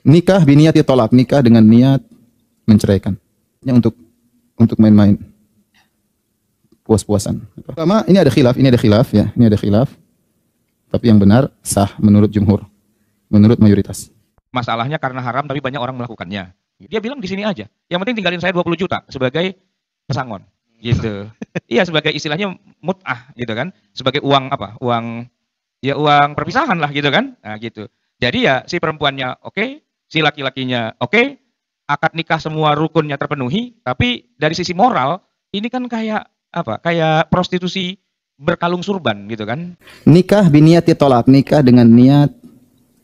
Nikah biniyati tolak, nikah dengan niat menceraikan. Ini untuk main-main, puas-puasan. Pertama, ini ada khilaf ya, ini ada khilaf. Tapi yang benar sah menurut jumhur, menurut mayoritas. Masalahnya karena haram tapi banyak orang melakukannya. Dia bilang di sini aja. Yang penting tinggalin saya 20 juta sebagai pesangon. Gitu. Iya, sebagai istilahnya mut'ah gitu kan. Sebagai uang apa? Uang perpisahan lah gitu kan. Nah, gitu. Jadi ya si perempuannya oke, si laki-lakinya oke, akad nikah semua rukunnya terpenuhi, tapi dari sisi moral ini kan kayak apa? Kayak prostitusi berkalung surban gitu kan. Nikah biniyati tolak, nikah dengan niat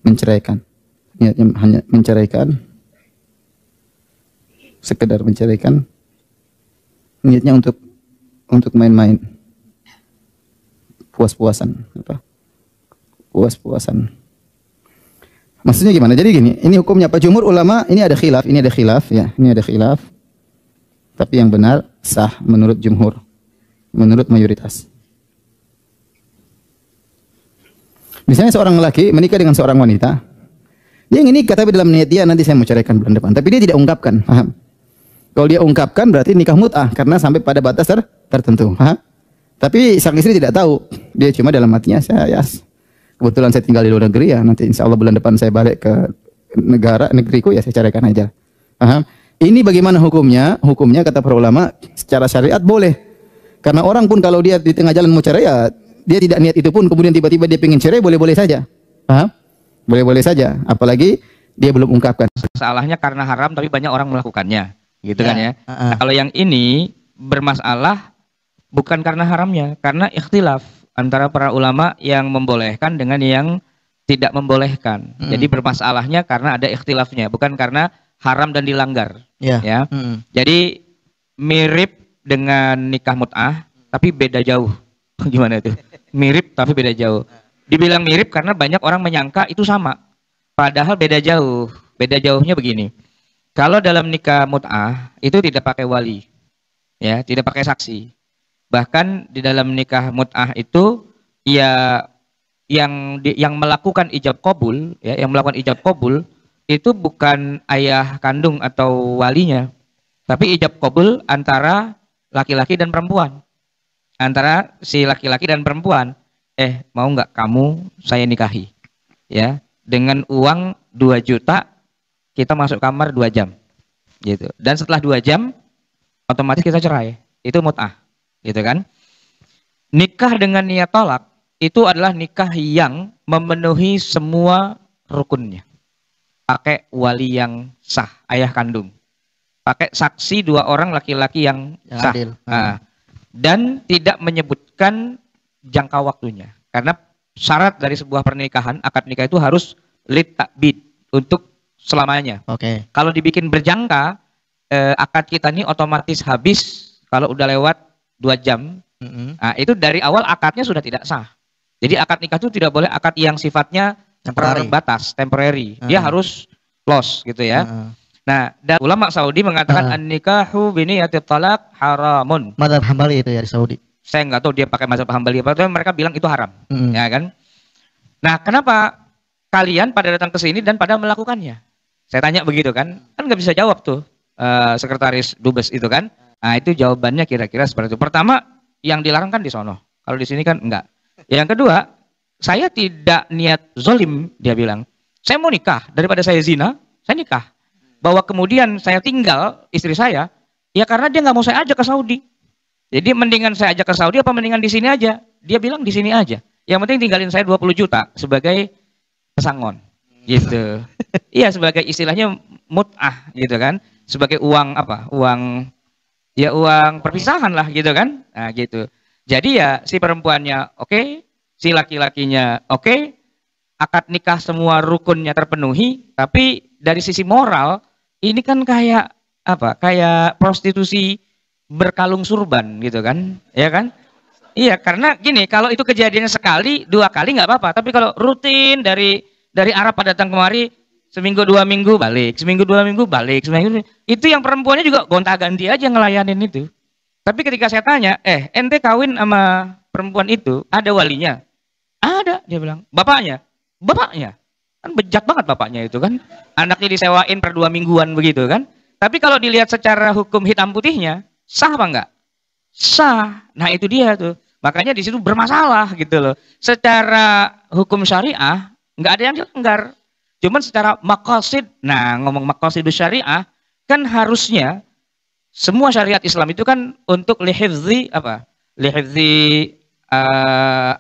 menceraikan. Niatnya hanya menceraikan, sekedar menceraikan. Niatnya untuk main-main, puas-puasan, apa? Puas-puasan. Maksudnya gimana? Jadi gini, ini hukumnya Pak jumhur ulama, ini ada khilaf ya, ini ada khilaf. Tapi yang benar sah menurut jumhur, menurut mayoritas. Misalnya seorang lelaki menikah dengan seorang wanita, dia ingin nikah tapi dalam niat dia nanti saya mau ceraikan bulan depan, tapi dia tidak ungkapkan, paham? Kalau dia ungkapkan berarti nikah mut'ah karena sampai pada batas tertentu, paham? Tapi sang istri tidak tahu, dia cuma dalam hatinya kebetulan saya tinggal di luar negeri ya, nanti insya Allah bulan depan saya balik ke negeriku ya saya ceraikan aja. Paham? Ini bagaimana hukumnya? Hukumnya kata para ulama secara syariat boleh. Karena orang pun kalau dia di tengah jalan mau cerai ya dia tidak niat itu pun kemudian tiba-tiba dia pengen cerai boleh-boleh saja. Paham? Boleh-boleh saja. Apalagi dia belum ungkapkan. Masalahnya karena haram tapi banyak orang melakukannya. Gitu kan ya. Nah, kalau yang ini bermasalah bukan karena haramnya, karena ikhtilaf antara para ulama yang membolehkan dengan yang tidak membolehkan. Jadi bermasalahnya karena ada ikhtilafnya, bukan karena haram dan dilanggar. Ya. Jadi mirip dengan nikah mut'ah, tapi beda jauh. Gimana itu? Mirip tapi beda jauh. Dibilang mirip karena banyak orang menyangka itu sama. Padahal beda jauh. Beda jauhnya begini. Kalau dalam nikah mut'ah itu tidak pakai wali. Ya, tidak pakai saksi. Bahkan di dalam nikah mut'ah itu ya yang melakukan ijab qabul, ya, yang melakukan ijab qabul itu bukan ayah kandung atau walinya, tapi ijab qabul antara laki-laki dan perempuan. Antara si laki-laki dan perempuan. Mau nggak kamu saya nikahi? Ya, dengan uang 2 juta kita masuk kamar 2 jam. Gitu. Dan setelah 2 jam otomatis kita cerai. Itu mut'ah. Gitu kan? Nikah dengan niat tolak itu adalah nikah yang memenuhi semua rukunnya. Pakai wali yang sah, ayah kandung. Pakai saksi 2 orang laki-laki yang sah. Dan tidak menyebutkan jangka waktunya. Karena syarat dari sebuah pernikahan, akad nikah itu harus lit ta'bid, untuk selamanya. Kalau dibikin berjangka, akad kita ini otomatis habis kalau udah lewat 2 jam. Nah, itu dari awal akadnya sudah tidak sah. Jadi akad nikah itu tidak boleh akad yang sifatnya terbatas, temporary. Dia harus loss gitu ya. Nah, dan ulama Saudi mengatakan an-nikahu biniyati talaq haramun. Mazhab Hambali itu ya di Saudi. Saya nggak tahu dia pakai mazhab Hambali apa, tapi mereka bilang itu haram. Ya kan? Nah, kenapa kalian pada datang ke sini dan pada melakukannya? Saya tanya begitu kan? Kan nggak bisa jawab tuh sekretaris dubes itu kan? Nah, itu jawabannya kira-kira seperti itu. Pertama, yang dilarang kan di sono. Kalau di sini kan enggak. Yang kedua, saya tidak niat zolim, dia bilang. Saya mau nikah, daripada saya zina, saya nikah. Bahwa kemudian saya tinggal istri saya, ya karena dia nggak mau saya ajak ke Saudi. Jadi mendingan saya ajak ke Saudi apa mendingan di sini aja? Dia bilang di sini aja. Yang penting tinggalin saya 20 juta sebagai pesangon. Gitu. Iya, sebagai istilahnya mut'ah gitu kan. Sebagai uang apa? Uang perpisahan lah gitu kan. Nah, gitu. Jadi ya si perempuannya oke, si laki-lakinya oke, akad nikah semua rukunnya terpenuhi, tapi dari sisi moral ini kan kayak apa? Kayak prostitusi berkalung surban gitu kan, ya kan? Iya, karena gini, kalau itu kejadiannya sekali, 2 kali nggak apa-apa, tapi kalau rutin dari Arab pada datang kemari, seminggu 2 minggu balik, seminggu 2 minggu balik, seminggu itu yang perempuannya juga gonta-ganti aja ngelayanin itu. Tapi ketika saya tanya, ente kawin sama perempuan itu ada walinya? Ada, dia bilang. Bapaknya? Bapaknya. Kan bejat banget bapaknya itu kan. Anaknya disewain per 2 mingguan begitu kan. Tapi kalau dilihat secara hukum hitam putihnya, sah apa enggak? Sah. Nah itu dia tuh. Makanya di situ bermasalah gitu loh. Secara hukum syariah, nggak ada yang dilanggar. Cuman secara maqasid, nah ngomong maqasidus syariah, kan harusnya semua syariat Islam itu kan untuk lihifzi apa? Lihifzi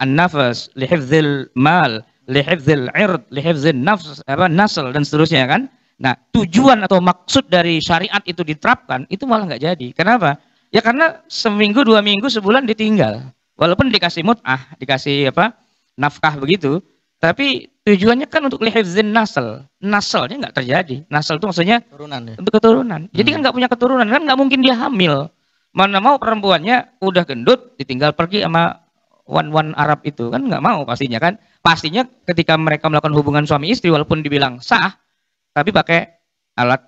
an-nafas, lihifzil mal, lihifzil ird, lihifzil nafs, apa nasl dan seterusnya kan. Nah, tujuan atau maksud dari syariat itu diterapkan itu malah nggak jadi. Kenapa? Ya karena seminggu, 2 minggu, sebulan ditinggal. Walaupun dikasih mut'ah, dikasih apa? Nafkah begitu, tapi tujuannya kan untuk lihifzin nasl. Naslnya nggak terjadi. Nasl itu maksudnya Turunan ya. untuk keturunan. Jadi kan nggak punya keturunan, kan nggak mungkin dia hamil. Mana mau perempuannya udah gendut, ditinggal pergi sama wan Arab itu, kan nggak mau pastinya kan. Pastinya ketika mereka melakukan hubungan suami istri, walaupun dibilang sah, tapi pakai alat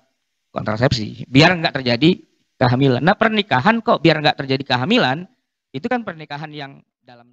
kontrasepsi, biar nggak terjadi kehamilan. Nah pernikahan kok biar nggak terjadi kehamilan, itu kan pernikahan yang dalam